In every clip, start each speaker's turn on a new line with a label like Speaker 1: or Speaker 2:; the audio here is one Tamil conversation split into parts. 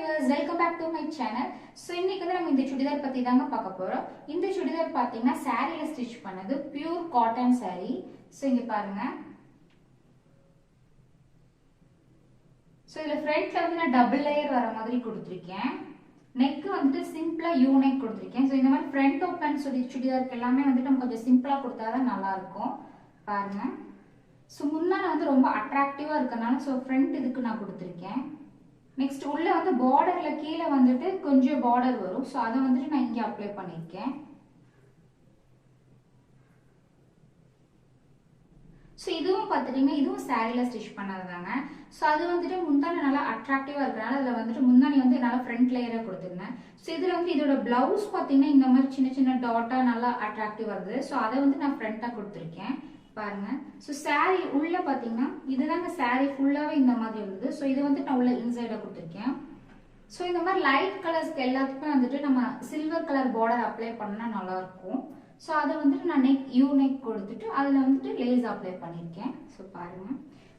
Speaker 1: viewers, welcome back to my channel. So இன்னைக்கு வந்து நம்ம இந்த சுடிதார் பத்தி தாங்க பார்க்க போறோம். இந்த சுடிதார் பாத்தீங்கன்னா சாரில ஸ்டிட்ச் பண்ணது பியூர் காட்டன் saree. So இங்க பாருங்க. So இதுல ஃப்ரண்ட்ல வந்து நான் டபுள் லேயர் வர மாதிரி கொடுத்திருக்கேன். நெக் வந்துட்டு சிம்பிளா யூ நெக் கொடுத்திருக்கேன். So இந்த மாதிரி ஃப்ரண்ட் ஓபன் சுடிதாருக்கு எல்லாமே வந்துட்டு நம்ம கொஞ்சம் சிம்பிளா கொடுத்தாதான் நல்லா இருக்கும். பாருங்க. So முன்னால வந்து ரொம்ப அட்ராக்டிவா இருக்கனால so ஃப்ரண்ட் இதுக்கு நான் கொடுத்திருக்கேன். நெக்ஸ்ட் உள்ள வந்து பார்டர்ல கீழ வந்துட்டு கொஞ்சம் பார்டர் வரும் சோ அத வந்துட்டு நான் இங்க அப்ளை பண்ணிருக்கேன் சோ இதுவும் பாத்தீங்கன்னா இதுவும் சாரில ஸ்டிட்ச் பண்ணதுதாங்க சோ அது வந்துட்டு முந்தானி நல்லா அட்ராக்டிவா இருக்கனால அதுல வந்துட்டு முந்தானி வந்து நல்லா ஃப்ரண்ட் லேயரா கொடுத்திருந்தேன் சோ இதுல வந்து இதோட ப்ளவுஸ் பாத்தீங்கன்னா இந்த மாதிரி சின்ன சின்ன டாட்டா நல்லா அட்ராக்டிவா வருது சோ அத வந்து நான் ஃப்ரண்டா கொடுத்திருக்கேன் பாருங்க சோ saree உள்ள பாத்தீங்கன்னா இதுதாங்க saree ஃபுல்லாவே இந்த மாதிரி இருந்தது சோ இது வந்து நான் உள்ள இன்சைடா கொடுத்திருக்கேன் சோ இந்த மாதிரி லைட் கலர்ஸ்க்கு எல்லாத்துக்கும் வந்துட்டு நம்ம சில்வர் கலர் பார்டர் அப்ளை பண்ணா நல்லா இருக்கும் சோ அத வந்துட்டு நான் நெக் யூ நெக் கொடுத்துட்டு அதுல வந்துட்டு லேஸ் அப்ளை பண்ணிருக்கேன் சோ பாருங்க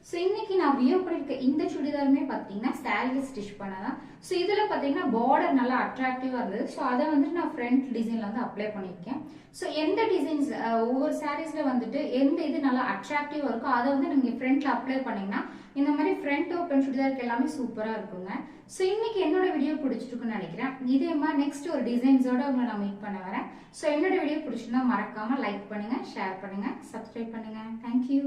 Speaker 1: சோ இன்னைக்கு நான் வியர் பண்ணிருக்க இந்த சுடிதாருமே பாத்தீங்கன்னா saree ஸ்டிட்ச் பண்ணதான் சோ இதுல பாத்தீங்கன்னா பார்டர் நல்லா அட்ராக்டிவா இருந்தது சோ அத வந்துட்டு நான் ஃப்ரண்ட் டிசைன்ல வந்து அப்ளை பண்ணிருக்கேன் சோ எந்த டிசைன்ஸ் ஒவ்வொரு சாரீஸ்ல வந்துட்டு எந்த இது நல்லா அட்ராக்டிவா இருக்கோ அத வந்து நீங்க ஃப்ரண்ட்ல அப்ளை பண்ணீங்கன்னா இந்த மாதிரி ஃப்ரண்ட் ஓபன் சுடிதாருக்கு எல்லாமே சூப்பரா இருக்குங்க சோ இன்னைக்கு என்னோட வீடியோ பிடிச்சிருக்குன்னு நினைக்கிறேன் இதே மாதிரி நெக்ஸ்ட் ஒரு டிசைன்ஸோட உங்களை நான் மீட் பண்ண வரேன் சோ என்னோட வீடியோ பிடிச்சிருந்தா மறக்காம லைக் பண்ணுங்க ஷேர் பண்ணுங்க சப்ஸ்கிரைப் பண்ணுங்க Thank you